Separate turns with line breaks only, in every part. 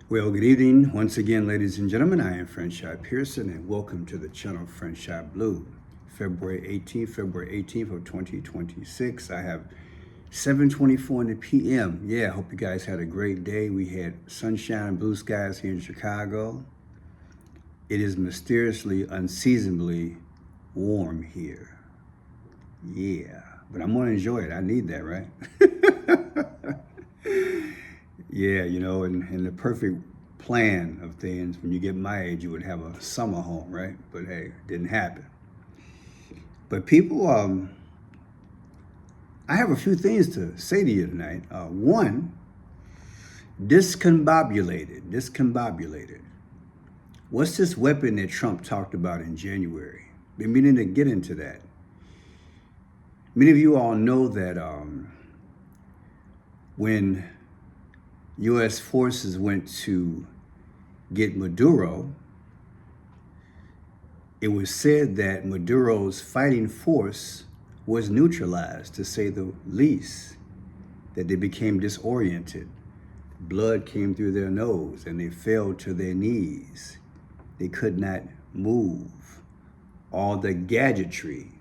Well, good evening once again, ladies and gentlemen. I am Franchise Pearson, and welcome to the channel Franchise Blue. February 18th of 2026. I have 7:24 in the p.m. Yeah, I hope you guys had a great day. We had sunshine, blue skies here in Chicago. It is mysteriously, unseasonably warm here. Yeah, but I'm gonna enjoy it. I need that, right? Yeah, in the perfect plan of things, when you get my age, you would have a summer home, right? But hey, it didn't happen. But people, I have a few things to say to you tonight. One, discombobulated. What's this weapon that Trump talked about in January? Been meaning to get into that. Many of you all know that when U.S. forces went to get Maduro, it was said that Maduro's fighting force was neutralized, to say the least, that they became disoriented. Blood came through their nose and they fell to their knees. They could not move. All the gadgetry,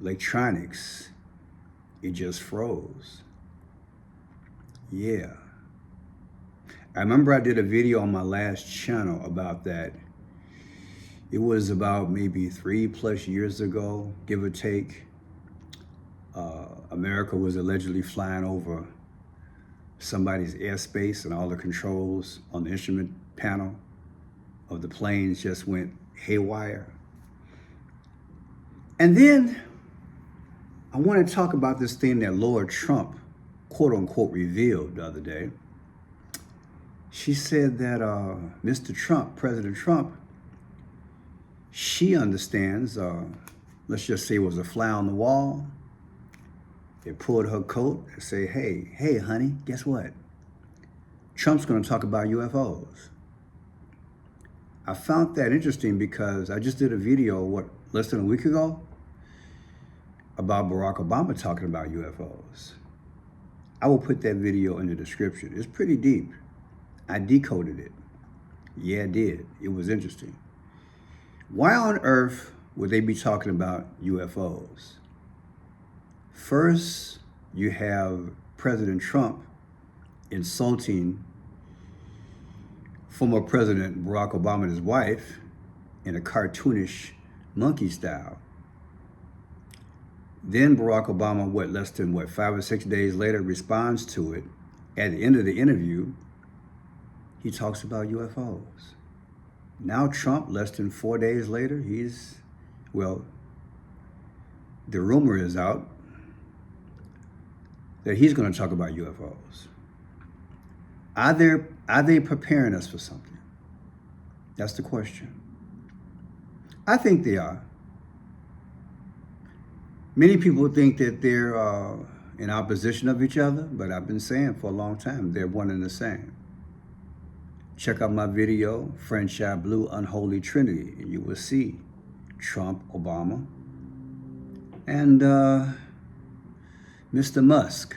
electronics, it just froze. Yeah. I remember I did a video on my last channel about that. It was about maybe 3+ years ago, give or take. America was allegedly flying over somebody's airspace, and all the controls on the instrument panel of the planes just went haywire. And then I want to talk about this thing that Lord Trump, quote unquote, revealed the other day. She said that Mr. Trump, President Trump, she understands, let's just say it was a fly on the wall. They pulled her coat and say, hey, honey, guess what? Trump's going to talk about UFOs. I found that interesting because I just did a video, less than a week ago, about Barack Obama talking about UFOs. I will put that video in the description. It's pretty deep. I decoded it. Yeah, I did. It was interesting. Why on earth would they be talking about UFOs? First, you have President Trump insulting former President Barack Obama and his wife in a cartoonish monkey style. Then Barack Obama, less than 5 or 6 days later, responds to it. At the end of the interview, he talks about UFOs. Now Trump, less than 4 days later, the rumor is out that he's going to talk about UFOs. Are they preparing us for something? That's the question. I think they are. Many people think that they're in opposition of each other, but I've been saying for a long time, they're one and the same. Check out my video, Franchise Blue, Unholy Trinity, and you will see Trump, Obama, and Mr. Musk.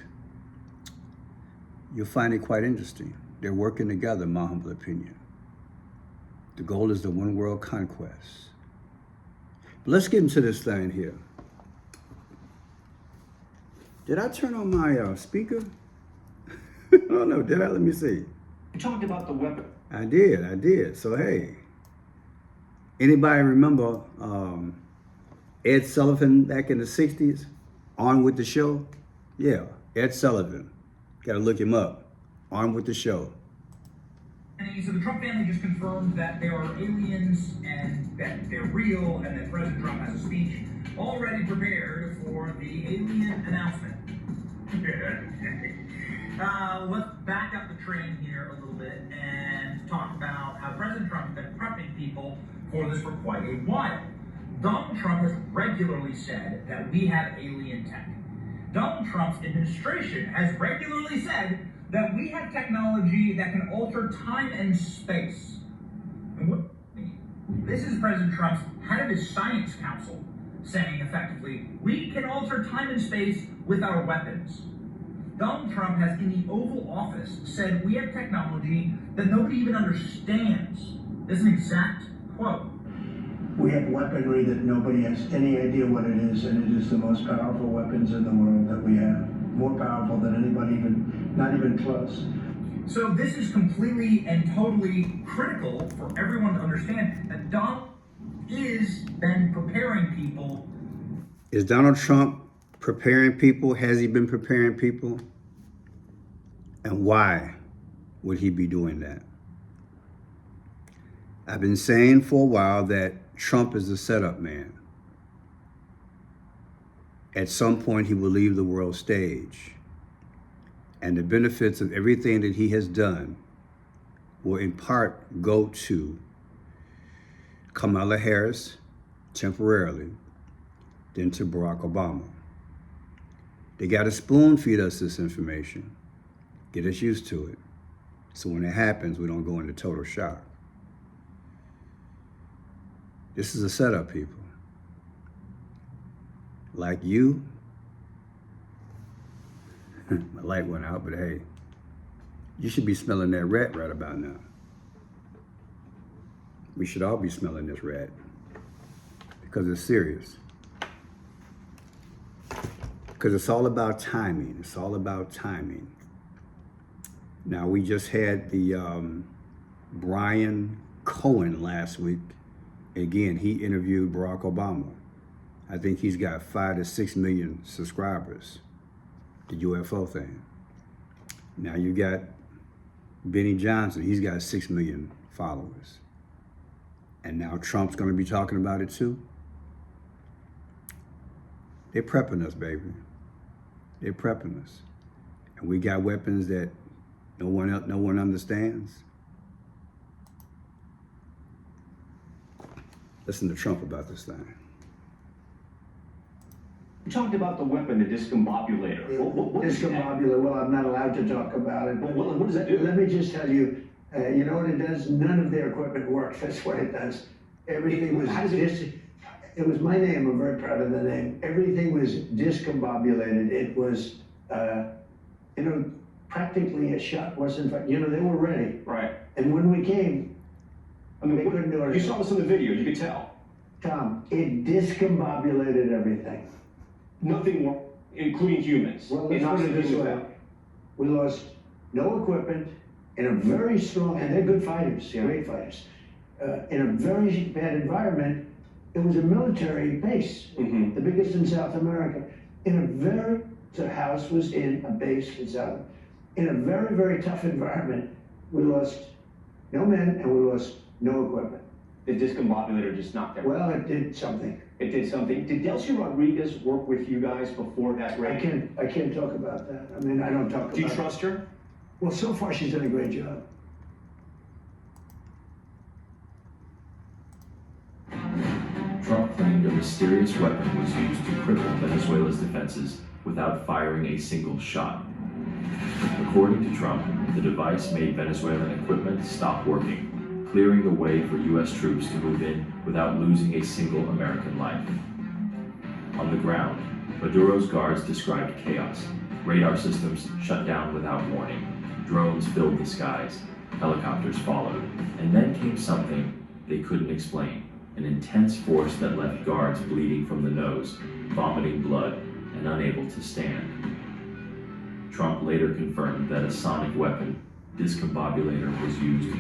You'll find it quite interesting. They're working together, in my humble opinion. The goal is the one world conquest. But let's get into this thing here. Did I turn on my speaker? I don't know, did I? Let me see.
You talked about the weapon.
I did. So, hey, anybody remember Ed Sullivan back in the 60s? On with the show? Yeah, Ed Sullivan. Got to look him up. On with the show.
So the Trump family just confirmed that there are aliens and that they're real and that President Trump has a speech already prepared for the alien announcement. Let's back up the train here a little bit and talk about how President Trump has been prepping people for this for quite a while. Donald Trump has regularly said that we have alien tech. Donald Trump's administration has regularly said that we have technology that can alter time and space. And this is President Trump's head of his science council saying effectively, we can alter time and space with our weapons. Donald Trump has, in the Oval Office, said we have technology that nobody even understands. This is an exact quote.
We have weaponry that nobody has any idea what it is, and it is the most powerful weapons in the world that we have. More powerful than anybody not even close.
So this is completely and totally critical for everyone to understand that Donald is been preparing people.
Is Donald Trump preparing people? Has he been preparing people? And why would he be doing that? I've been saying for a while that Trump is a setup man. At some point, he will leave the world stage. And the benefits of everything that he has done will in part go to Kamala Harris temporarily, then to Barack Obama. They got to spoon feed us this information, get us used to it. So when it happens, we don't go into total shock. This is a setup, people. Like you, my light went out, but hey, you should be smelling that rat right about now. We should all be smelling this rat because it's serious. Because it's all about timing. It's all about timing. Now, we just had the Brian Cohen last week. Again, he interviewed Barack Obama. I think he's got 5 to 6 million subscribers, the UFO thing. Now you got Benny Johnson, he's got 6 million followers. And now Trump's gonna be talking about it too. They're prepping us, baby. They're prepping us. And we got weapons that no one understands. Listen to Trump about this thing.
You talked about the weapon, the discombobulator. What is that?
Discombobulator, well, I'm not allowed to talk about it.
What does it do?
Let me just tell you, you know what it does? None of their equipment works. That's what it does. Everything was it was my name. I'm very proud of the name. Everything was discombobulated. It was, practically a shot wasn't, they were ready.
Right.
And when we came,
I mean,
they couldn't do it.
You saw this in the video, you could tell.
Tom, it discombobulated everything.
Nothing more, including humans.
Well, let's put it this way. We lost no equipment in a very strong, and they're good fighters, great fighters. In a very bad environment, it was a military base, the biggest in South America. The house was in a base in South. In a very, very tough environment, we lost no men and we lost no equipment.
The discombobulator just knocked everything.
Well, it did something.
It did something. Did Delcy Rodriguez work with you guys before that raid?
I can't talk about that. I mean, I don't talk about it.
Do you trust her?
Well, so far she's done a great job.
Trump claimed a mysterious weapon was used to cripple Venezuela's defenses without firing a single shot. According to Trump, the device made Venezuelan equipment stop working, clearing the way for U.S. troops to move in without losing a single American life. On the ground, Maduro's guards described chaos. Radar systems shut down without warning. Drones filled the skies. Helicopters followed. And then came something they couldn't explain. An intense force that left guards bleeding from the nose, vomiting blood, and unable to stand. Trump later confirmed that a sonic weapon, discombobulator, was used.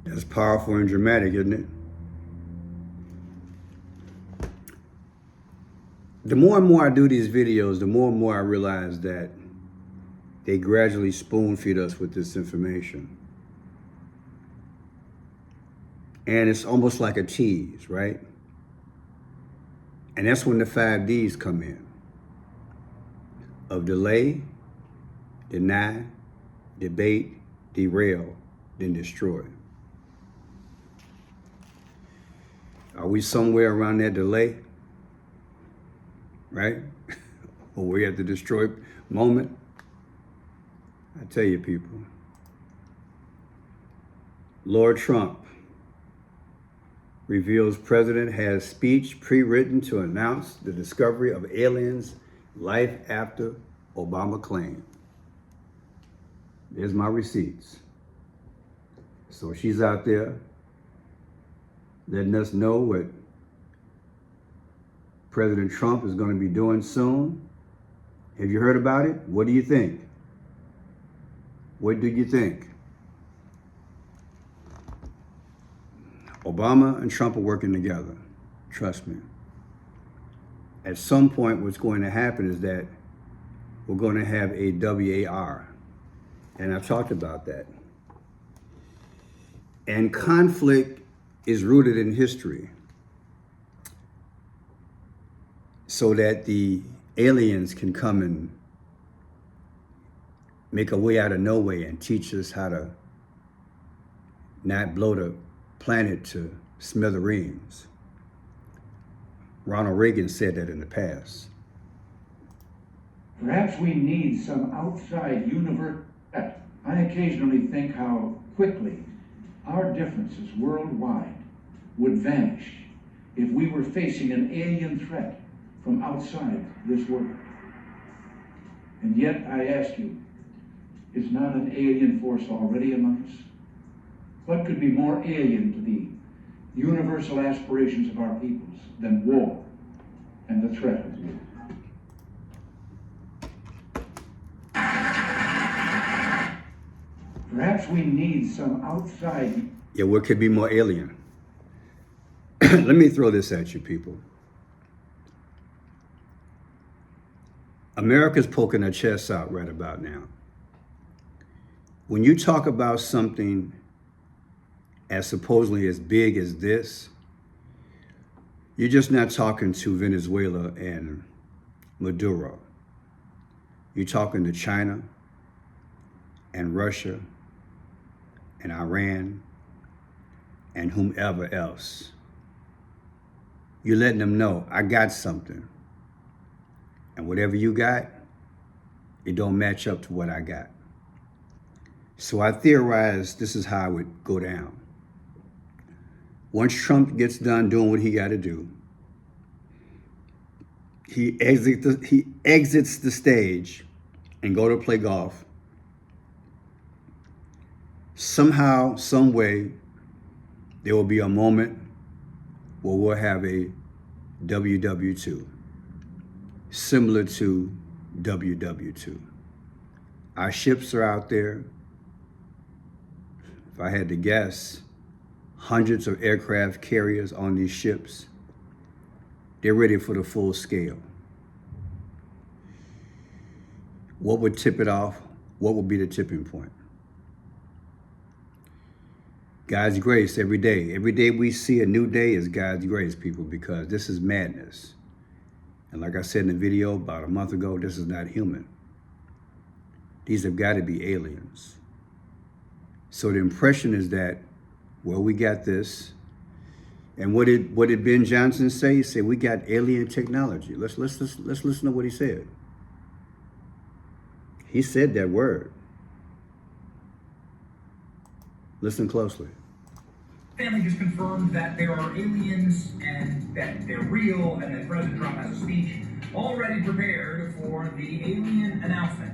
That's powerful and dramatic, isn't it? The more and more I do these videos, the more and more I realize that they gradually spoon feed us with this information. And it's almost like a tease, right? And that's when the 5 Ds come in. Of delay, deny, debate, derail, then destroy. Are we somewhere around that delay? Right? Or we're at the destroy moment? I tell you, people, Lord Trump reveals president has speech pre-written to announce the discovery of aliens, life after Obama claim. There's my receipts. So she's out there letting us know what President Trump is going to be doing soon. Have you heard about it? What do you think? What do you think? Obama and Trump are working together. Trust me. At some point, what's going to happen is that we're going to have a WAR. And I've talked about that. And conflict is rooted in history, so that the aliens can come and make a way out of no way and teach us how to not blow the planet to smithereens. Ronald Reagan said that in the past.
Perhaps we need some outside universe. I occasionally think how quickly our differences worldwide would vanish if we were facing an alien threat from outside this world. And yet, I ask you, is not an alien force already among us? What could be more alien to the universal aspirations of our peoples than war and the threat of war? Perhaps we need some outside.
Yeah, what could be more alien? Let me throw this at you, people. America's poking their chests out right about now. When you talk about something as supposedly as big as this, you're just not talking to Venezuela and Maduro. You're talking to China and Russia and Iran and whomever else. You're letting them know, I got something. And whatever you got, it don't match up to what I got. So I theorized this is how it would go down. Once Trump gets done doing what he got to do, he exits the stage and go to play golf. Somehow, some way, there will be a moment where we'll have a WW2, similar to WW2. Our ships are out there. If I had to guess, hundreds of aircraft carriers on these ships. They're ready for the full scale. What would tip it off? What would be the tipping point? God's grace every day. Every day we see a new day is God's grace, people, because this is madness. And like I said in the video about a month ago, this is not human. These have got to be aliens. So the impression is that, well, we got this. And what did Ben Johnson say? He said, we got alien technology. Let's listen to what he said. He said that word. Listen closely.
Family just confirmed that there are aliens and that they're real and that President Trump has a speech already prepared for the alien announcement.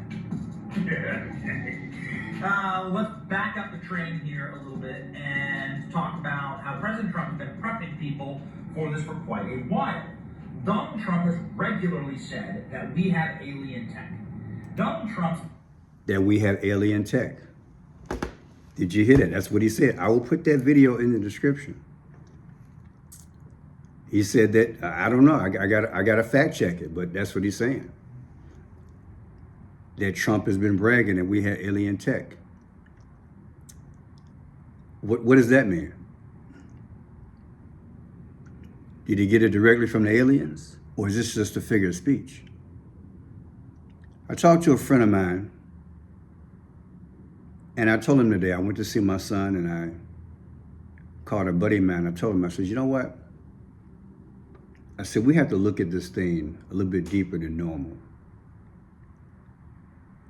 Let's back up the train here a little bit and talk about how President Trump has been prepping people for this for quite a while. Donald Trump has regularly said that we have alien tech. Donald Trump...
That we have alien tech. Did you hear that? That's what he said. I will put that video in the description. He said that, I don't know, I got to fact check it, but that's what he's saying. That Trump has been bragging that we had alien tech. What does that mean? Did he get it directly from the aliens? Or is this just a figure of speech? I talked to a friend of mine, and I told him today, I went to see my son, and I called a buddy of mine. I told him, I said, you know what? I said, we have to look at this thing a little bit deeper than normal.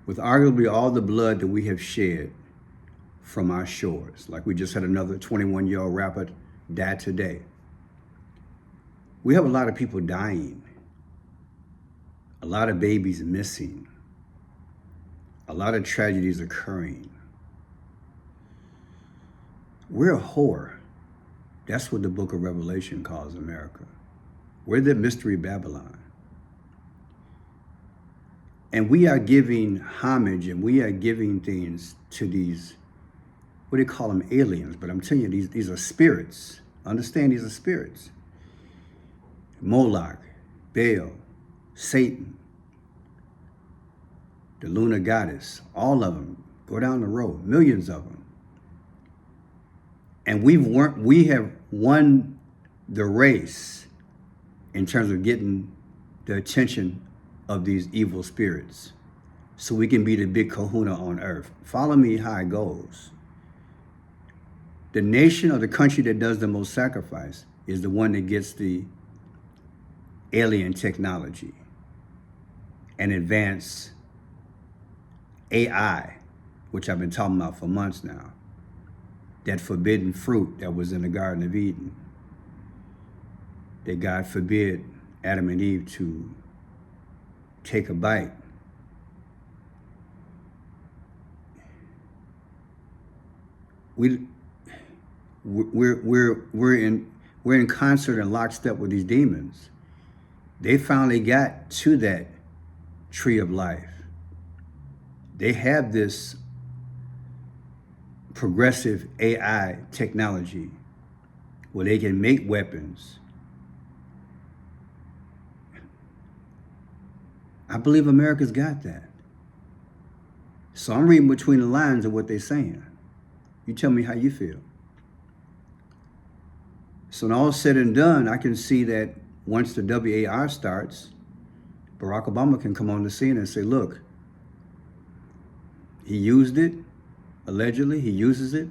With arguably all the blood that we have shed from our shores, like we just had another 21-year-old rapper die today. We have a lot of people dying, a lot of babies missing, a lot of tragedies occurring. We're a whore. That's what the book of Revelation calls America. We're the mystery Babylon. And we are giving homage and we are giving things to these, what do you call them, aliens? But I'm telling you, these are spirits. Understand, these are spirits. Moloch, Baal, Satan, the lunar goddess, all of them. Go down the road, millions of them. And we have won the race in terms of getting the attention of these evil spirits so we can be the big kahuna on earth. Follow me how it goes. The nation or the country that does the most sacrifice is the one that gets the alien technology and advanced AI, which I've been talking about for months now. That forbidden fruit that was in the Garden of Eden, that God forbid Adam and Eve to take a bite. We're in concert and lockstep with these demons. They finally got to that tree of life. They have this progressive AI technology where they can make weapons. I believe America's got that. So I'm reading between the lines of what they're saying. You tell me how you feel. So when all said and done, I can see that once the WAR starts, Barack Obama can come on the scene and say, look, he used it, allegedly, he uses it,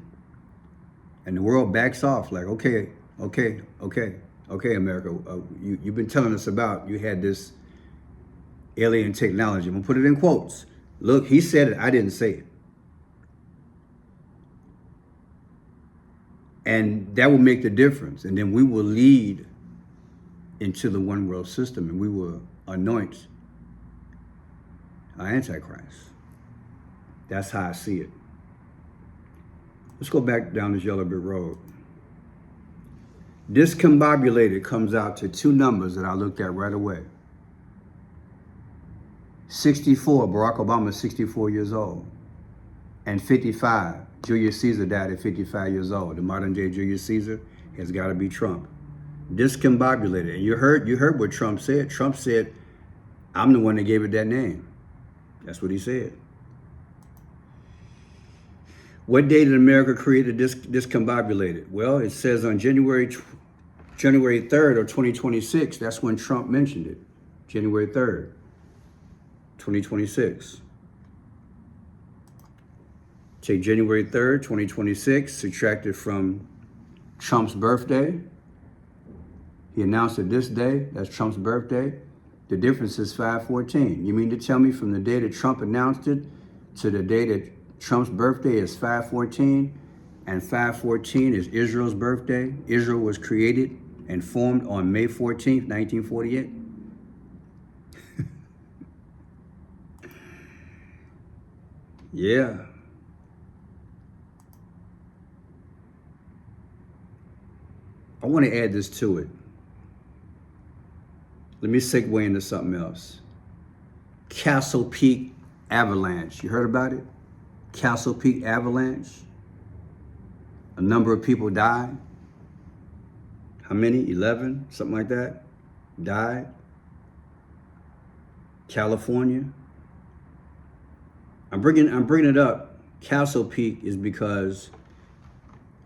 and the world backs off like, okay, America, you've been telling us about, you had this alien technology. I'm gonna put it in quotes. Look, he said it, I didn't say it. And that will make the difference. And then we will lead into the one world system and we will anoint our Antichrist. That's how I see it. Let's go back down this yellow brick road. Discombobulated comes out to two numbers that I looked at right away. 64, Barack Obama is 64 years old. And 55, Julius Caesar died at 55 years old. The modern day Julius Caesar has got to be Trump. Discombobulated. And you heard what Trump said. Trump said, I'm the one that gave it that name. That's what he said. What day did America create a discombobulated? Well, it says on January 3rd of 2026. That's when Trump mentioned it. January 3rd, 2026. Take January 3rd, 2026, subtract it from Trump's birthday. He announced it this day, that's Trump's birthday. The difference is 5/14. You mean to tell me from the day that Trump announced it to the day that Trump's birthday is 5/14, and 5/14 is Israel's birthday? Israel was created and formed on May 14th, 1948. Yeah. I want to add this to it. Let me segue into something else. Castle Peak Avalanche. You heard about it? Castle Peak Avalanche. A number of people died. How many? 11? Something like that? Died. California. I'm bringing it up. Castle Peak is because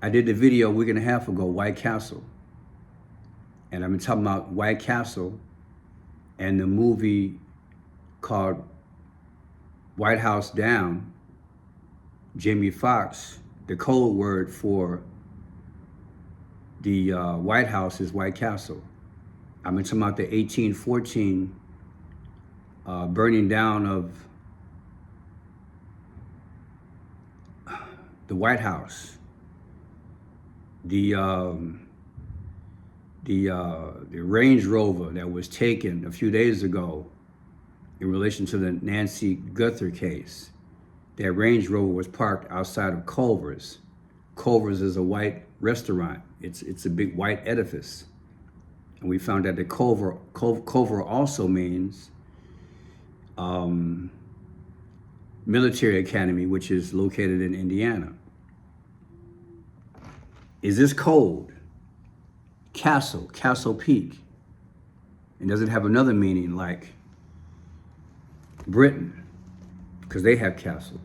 I did the video a week and a half ago, White Castle. And I've been talking about White Castle and the movie called White House Down. Jamie Foxx, the code word for the White House is White Castle. I've been talking about the 1814 burning down of the White House. The the Range Rover that was taken a few days ago in relation to the Nancy Guthrie case. That Range Rover was parked outside of Culver's. Culver's is a white restaurant. It's a big white edifice. And we found out that Culver also means military academy, which is located in Indiana. Is this code? Castle Peak. And does it have another meaning like Britain? Because they have castles.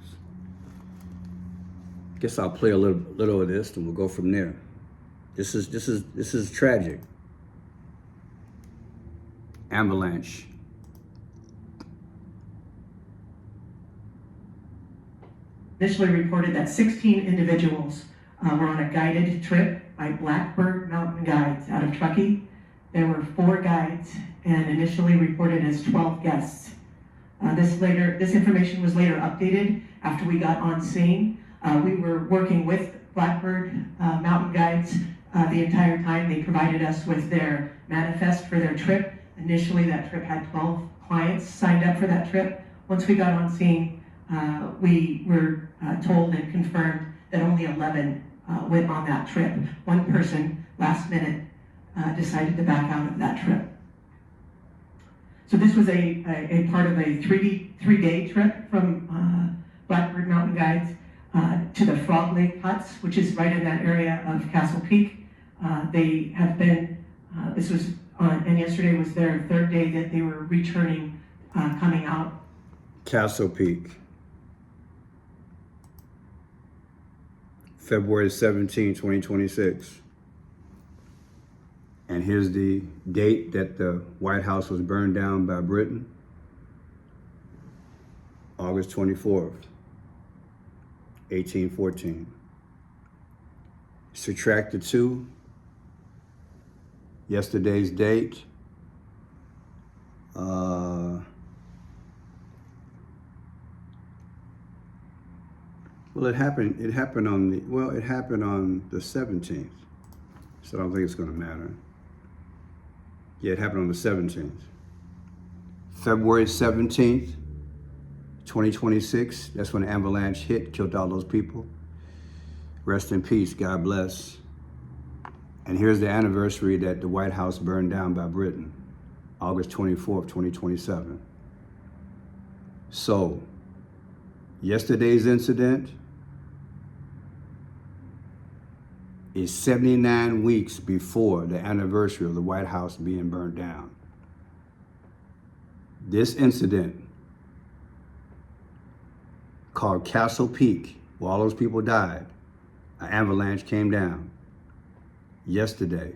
Guess I'll play a little of this and we'll go from there. This is tragic. Avalanche.
Initially reported that 16 individuals were on a guided trip by Blackbird Mountain Guides out of Truckee. There were 4 guides and initially reported as 12 guests. This information was later updated after we got on scene. We were working with Blackbird Mountain Guides the entire time. They provided us with their manifest for their trip. Initially, that trip had 12 clients signed up for that trip. Once we got on scene, we were told and confirmed that only 11 went on that trip. One person, last minute, decided to back out of that trip. So this was a part of a three-day trip from Blackbird Mountain Guides to the Frog Lake Huts, which is right in that area of Castle Peak. They have been, and yesterday was their 3rd day that they were returning, coming out.
Castle Peak. February 17, 2026. And here's the date that the White House was burned down by Britain. August 24th, 1814. Subtract the 2. Yesterday's date. Well, it happened on the 17th. So I don't think it's going to matter. Yeah, it happened on the 17th. February 17th, 2026. That's when the Avalanche hit, killed all those people. Rest in peace. God bless. And here's the anniversary that the White House burned down by Britain. August 24th, 2027. So, yesterday's incident is 79 weeks before the anniversary of the White House being burned down. This incident, called Castle Peak, where all those people died, an avalanche came down yesterday.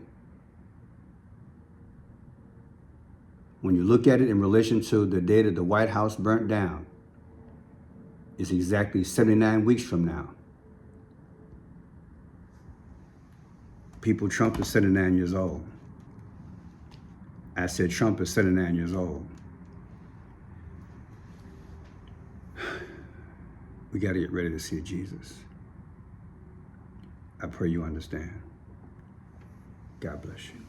When you look at it in relation to the day that the White House burnt down, it's exactly 79 weeks from now. People, Trump is 79 years old. I said Trump is 79 years old. We got to get ready to see Jesus. I pray you understand. God bless you.